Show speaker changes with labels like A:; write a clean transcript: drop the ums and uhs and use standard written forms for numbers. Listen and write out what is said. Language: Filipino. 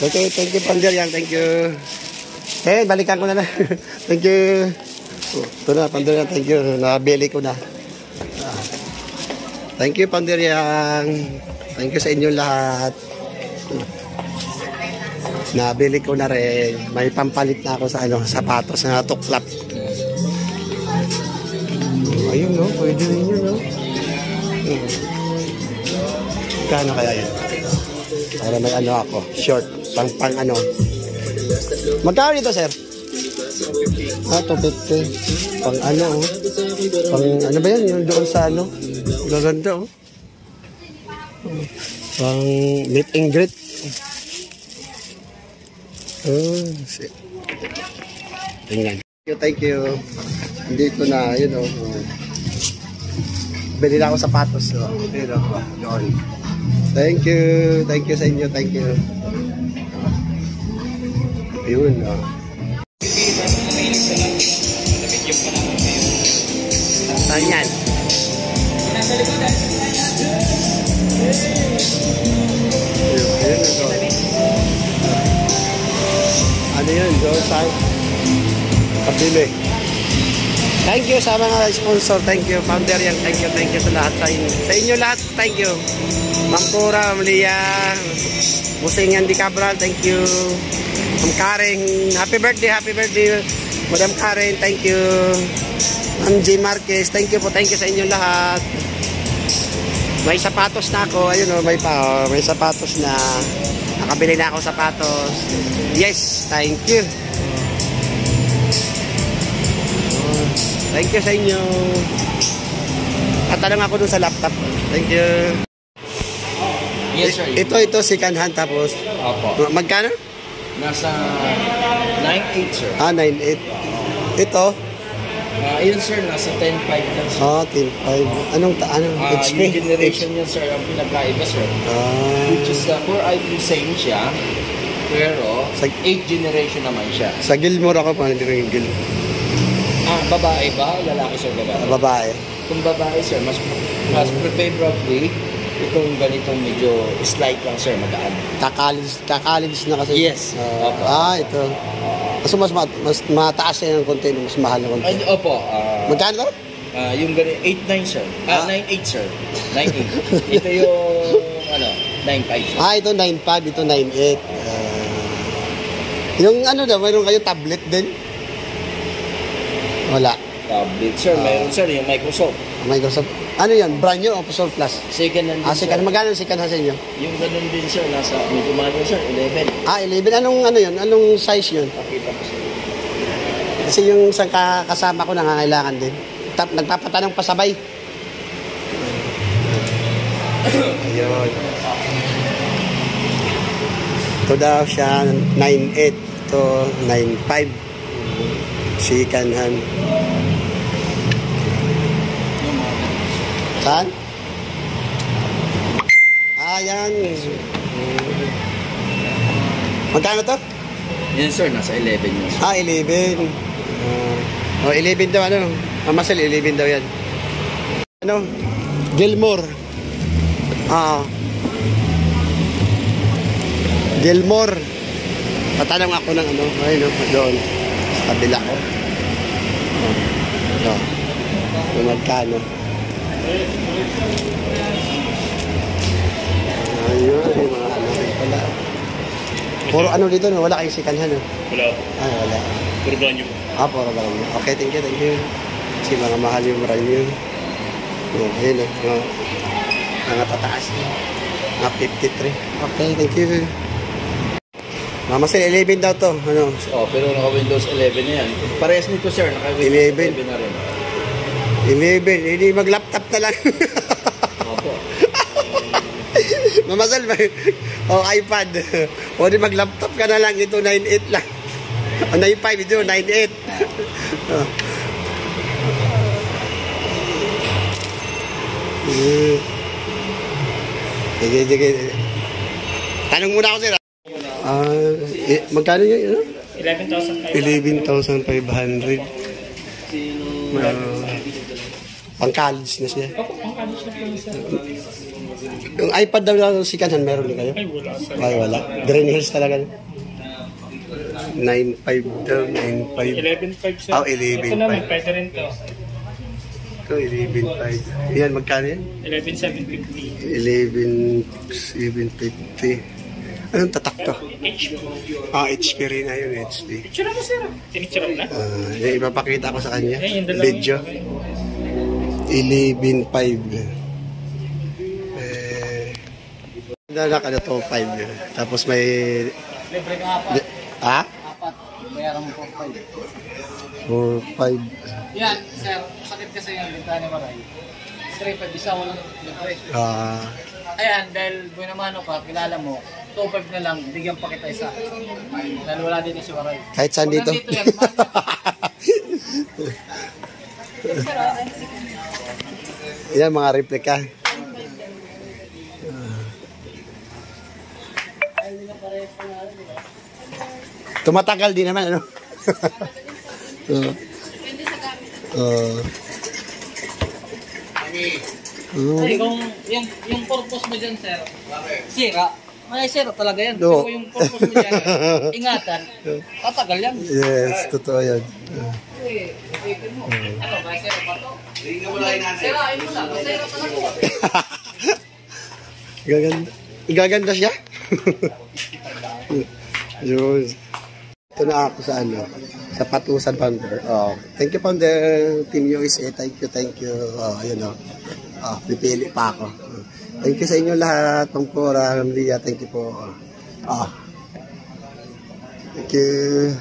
A: Okay, thank you, Panderyang. Thank you. Eh, balikan ko na lang. Thank you. Ito na, Panderyang. Thank you. Nabili ko na. Thank you, Panderyang. Thank you sa inyo lahat. Nabili ko na rin. May pampalit na ako sa sapatos na tuklap. Ayun, no? Pwede rin yun, no? Kano kaya yun? Para may ako, short. Pang Magkano dito, sir? 250. Pang Pang ba yan? Yung doon sa Gaganda, oh. Pang meet and greet. Tingnan. Thank you. Dito na, yun, oh. Bili na ako sapatos, oh. Pero, doon. Thank you. Thank you sa inyo. Thank you. Ayun, oh. Saan yan? Ano yun? Doon saan? Pabili. Thank you sa mga sponsor. Thank you, founder yan. Thank you sa lahat. Sa inyo lahat, thank you. Mampura, Malia, Busing Andy Cabral, thank you. Ma'am Karen, happy birthday, Madam Karen, thank you. Ma'am G. Marquez, thank you po, thank you sa inyo lahat. May sapatos na ako, ayun o, may sapatos na. Nakabili na ako sapatos. Yes, thank you. Thank you sa inyo. Tatanong ako dun sa laptop. Thank you.
B: Yes, sir.
A: Ito, second hand tapos.
B: Opo.
A: Magkano?
B: Nasa 9.8, sir.
A: 9.8. Ito?
B: Yun, sir, nasa 10.5 lang, sir.
A: 10.5. Anong HP?
B: New generation yan, sir, ang pinagkaiba, sir. Which is, core IP same siya, pero 8 generation naman siya.
A: Sa Gilmore ako, paano din yung Gilmore?
B: Babae ba? Lalaki, sir, babae?
A: Babae.
B: Kung babae, sir, mas preferably, itong ganitong medyo slight lang, sir, magaan.
A: Kakalis na kasi.
B: Yes.
A: Ito. Kasi mas mataas yan ng konti, mas mahal ng konti.
B: Opo.
A: Magkano?
B: Yung ganito, 8.9, sir. 9.8, sir. 9.8. Ito yung, 9.5, sir.
A: Ito 9.5, ito 9.8. Yung mayroon kayo tablet din? Wala.
B: Tablet, sir. Mayroon, sir, yung Microsoft.
A: Ano yan? Brand new o Soul Plus?
B: Second hand din, sir.
A: Magkano yung second hand sa inyo?
B: Yung ganun din, sir. Nasa, medyo mahal yun, sir. 11.
A: 11. Yun? Anong size yun?
B: Pakita ko, sir.
A: Kasi yung isang kasama ko nangangailangan din. Nagpapatanong pasabay. Ayun. Ito daw siya, 9.8. Ito, 9.5. Second hand. Saan? Yan. Magkano to?
B: Yan, sir. Nasa 11 yun, sir.
A: 11. 11 daw, Mamasal, 11 daw yan. Gilmore. Gilmore. Tatanong ako ng doon. Sa kabila ko. Magkano? Ayun, mga pala. Puro dito, wala kayong second hand,
C: Wala.
A: Wala.
C: Puro brand new.
A: Puro brand new. Okay, thank you. Kasi mga mahal yung brand new. Ayun, mga tataas. Mga 53. Okay, thank you. Mama sir, 11 daw to.
B: Pero naka-Windows 11 na yan. Parehas nito, sir. Naka-Windows 11 na rin.
A: 11. Hindi mag-laptop na lang.
B: Opo.
A: Mamasal ba? iPad. O di mag-laptop ka na lang. Ito 9.8 lang. 9.5 ito, 9.8. Sige. Tanong muna ako, sir. Magkano yun? 11,500. Pang-college na siya.
C: Opo, pang-college na po, sir.
A: Yung iPad daw na si Kanhan, meron din kayo?
C: Ay, wala. Sir.
A: Ay, wala. Green Hills talaga. 9.5 daw, 9.5.
C: 11.5 sir.
A: Oh, 11.5.
C: Ito naman, pwede rin to.
A: Ito, 11.5. Yan, magkano yan?
C: 11.750.
A: 11.50. Anong tatak to?
C: HP.
A: HP rin na yun, HP.
C: Picture mo sir. Tinicture na?
A: Yung ipapakita ko sa kanya.
C: Yung dalawa.
A: Video. 11.5. Nalak ano to, 5. Tapos may...
B: Libre ka apat.
A: Ha?
B: Apat. Bayaran mo po 5.
A: 4, 5.
B: Yan, sir. Sakit kasi yan. Binta ni Maray. 3.5. Isa walang libre. Ayan, dahil buenamano ka, kilala mo, 2.5 na lang, bigyan pa kita isa. Dahil wala din si Waray.
A: Kahit saan dito?
B: Yan,
A: Yan, mga replica. Tumatagal din naman, ano?
B: Kasi kung yung purpose mo dyan, sir, sira. May sira talaga yan.
A: No.
B: Kung yung purpose mo dyan, ingatan, tatagal yan.
A: Yes, totoo yan.
B: Ano, may sira pa to? Sirain mo lang, sira talaga.
A: Gaganda siya? Yun. Ito na ako sa ano, sa Patusan Founder. Thank you Founder, Team USA. Thank you. Ayun pipili pa ako. Thank you sa inyo lahat, Pangpura, Ramlia. Thank you po. Thank you.